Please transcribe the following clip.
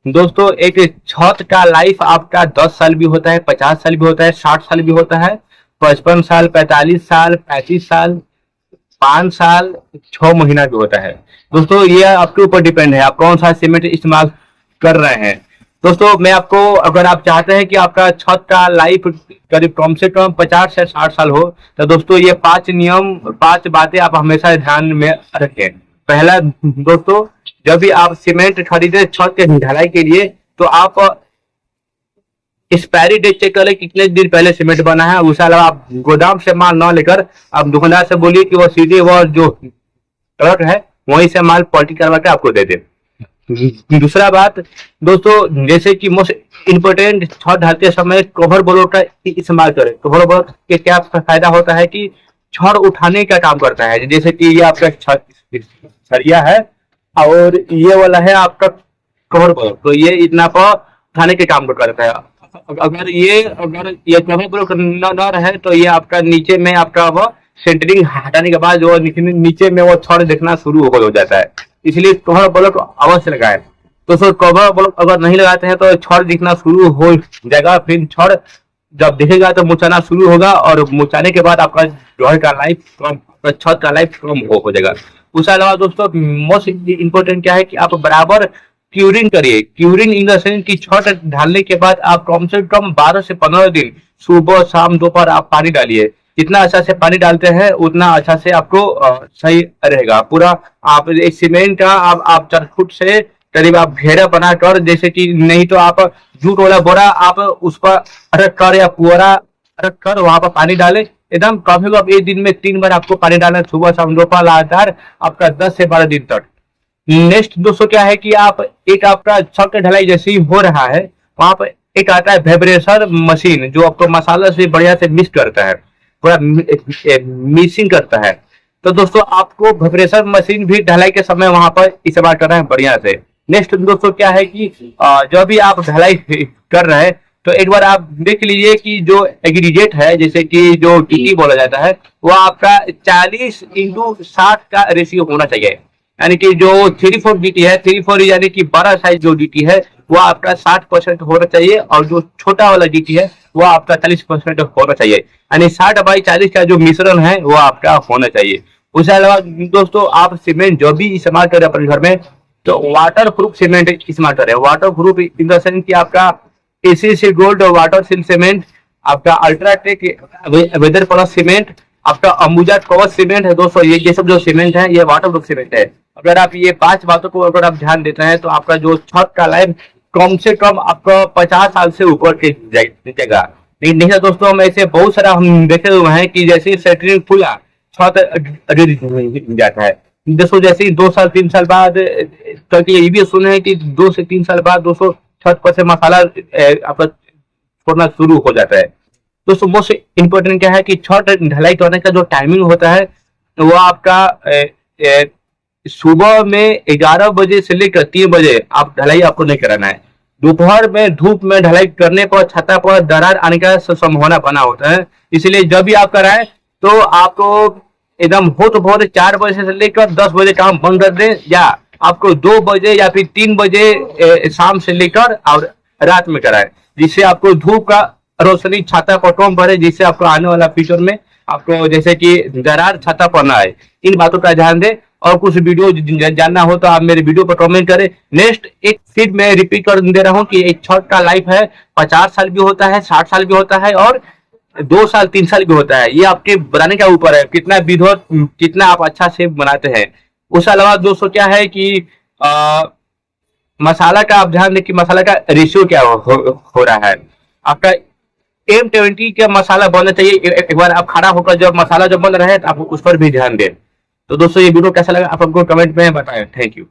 दोस्तों एक छत का लाइफ आपका 10 साल भी होता है, 50 साल भी होता है, 60 साल भी होता है, 55 साल, 45 साल, 35 साल, 5 साल, 6 महीना भी होता है। दोस्तों ये आपके ऊपर डिपेंड है आप कौन सा सीमेंट इस्तेमाल कर रहे हैं। दोस्तों मैं आपको, अगर आप चाहते हैं कि आपका छत का लाइफ करीब कम से कम 50 से 60 साल हो, तो दोस्तों ये 5 नियम, 5 बातें आप हमेशा ध्यान में रखें। पहला दोस्तों, जब भी आप सीमेंट खरीदे छत के ढलाई के लिए, तो आप एक्सपायरी डेट चेक करें कितने दिन पहले सीमेंट बना है। उसके अलावा आप गोदाम से माल न लेकर आप दुकानदार से बोलिए कि वो सीधे वो जो ट्रक है वहीं से माल पॉलिटी करवा के आपको दे दे। दूसरा बात दोस्तों, जैसे कि मोस्ट इम्पोर्टेंट, छत ढालते समय कवर ब्लॉक का इस्तेमाल करें। कवर ब्लॉक के क्या फायदा होता है कि छड़ उठाने का काम करता है। जैसे कि ये आपका सरिया है और ये वाला है आपका कवर ब्लॉक, तो ये इतना पर उठाने के काम करता है। अगर ये कवर ब्लॉक न रहे तो ये आपका नीचे में आपका वो सेंटरिंग हटाने के बाद जो नीचे में वो छड़ देखना शुरू हो जाता है। इसलिए कवर ब्लॉक अवश्य लगाए। तो सर कवर ब्लॉक अगर नहीं लगाते हैं तो छड़ दिखना शुरू हो जाएगा, फिर छड़ जब दिखेगा तो मुरझाना शुरू होगा और मुरझाने के बाद आपका घर का लाइफ कम, छत का लाइफ कम हो जाएगा। उसके अलावा दोस्तों मोस्ट इम्पोर्टेंट क्या है कि आप बराबर क्यूरिंग करिए। क्यूरिंग इन द सेंस कि छत ढालने के बाद आप कम से कम 12 से 15 दिन सुबह शाम दोपहर आप पानी डालिए। जितना अच्छा से पानी डालते हैं उतना अच्छा से आपको सही रहेगा पूरा। आप एक सीमेंट का आप 4 फुट से करीब आप घेरा बनाकर, जैसे कि नहीं तो आप जूट वाला बोरा आप उस पर रख कर या पुअरा रख कर वहां पर पानी डाले। एकदम कम से कम एक दिन में 3 बार आपको पानी डालना, सुबह शाम दोपहर लगातार आपका 10 से 12 दिन तक। नेक्स्ट दोस्तों क्या है कि आप एक आपका छत का ढलाई जैसे ही हो रहा है वहां पर एक आता है वेब्रेशन मशीन, जो आपको मसाला से बढ़िया से मिक्स करता है, पूरा मिक्सिंग करता है। तो दोस्तों आपको वेब्रेशन मशीन भी ढलाई के समय वहां पर इस्तेमाल करना है बढ़िया से। नेक्स्ट दोस्तों क्या है कि जब भी आप ढलाई कर रहे हैं तो एक बार आप देख लीजिए कि जो एग्रीगेट है, जैसे कि जो टीटी बोला जाता है, वो आपका 40:60 का रेशियो होना चाहिए। यानी कि जो 3/4 डीटी है, 3/4 यानी कि बड़ा साइज जो डीटी है वो आपका 60% होना चाहिए, और जो छोटा वाला डीटी है वो आपका 40% होना चाहिए। यानी 60/40 का जो मिश्रण है वो आपका होना चाहिए। उसके अलावा दोस्तों आप सीमेंट जो भी इस्तेमाल करें अपने घर में, तो वाटर प्रूफ सीमेंट इस्तेमाल करें। Water proof in the sense कि आपका ACC gold water seal cement, आपका अल्ट्राटेक वेदर प्लस सीमेंट, आपका अंबुजा कवच सीमेंट है। दोस्तों ये सब जो सीमेंट है ये वाटर प्रूफ सीमेंट है। अगर आप ये 5 बातों को अगर आप ध्यान देते हैं तो आपका जो छत का लाइफ कम से कम आपका 50 साल से ऊपर के जाएगा। लेकिन नहीं दोस्तों, हम ऐसे बहुत सारा हम देखे हुए हैं कि जैसे सेंटरिंग खुला छत जाता है। दोस्तों जैसे ही 2 साल 3 साल बाद, तो ये भी सुने हैं कि 2 से 3 साल बाद दोस्तों छत पर से मसाला आपका छोड़ना शुरू हो जाता है। दोस्तों मोस्ट इम्पोर्टेंट क्या है कि छत ढलाई करने का जो टाइमिंग होता है वो आपका सुबह में 11 बजे से लेकर 3 बजे आप ढलाई आपको नहीं कराना है। दोपहर में धूप में ढलाई करने पर छत पर दरार आने का संभावना बना होता है। इसलिए जब भी आप कराएं तो आपको एकदम हो तो बहुत 4 बजे से लेकर 10 बजे काम बंद कर दें, या आपको 2 बजे या फिर 3 बजे शाम से लेकर और रात में कराएं, जिससे आपको धूप का रोशनी छाता पर कम पड़े, जिससे आपको आने वाला फ्यूचर में आपको जैसे कि दरार छाता पर ना आए। इन बातों का ध्यान दें। और कुछ वीडियो जानना हो तो आप मेरे वीडियो पर कमेंट करें। नेक्स्ट एक फिर मैं रिपीट कर दे रहा हूँ कि एक छत का लाइफ है 50 साल भी होता है, 60 साल भी होता है, और 2 साल 3 साल भी होता है। ये आपके बनाने का ऊपर है, कितना विधवत कितना आप अच्छा से बनाते हैं। उसके अलावा दोस्तों क्या है कि मसाला का आप ध्यान दें कि मसाला का रेशियो क्या हो रहा है। आपका M20 का मसाला बनना चाहिए। एक बार आप खड़ा होकर जब मसाला जब बन रहा है तो आप उस पर भी ध्यान दें। तो दोस्तों ये वीडियो कैसा लगा आप हमको कमेंट में बताएं। Thank you.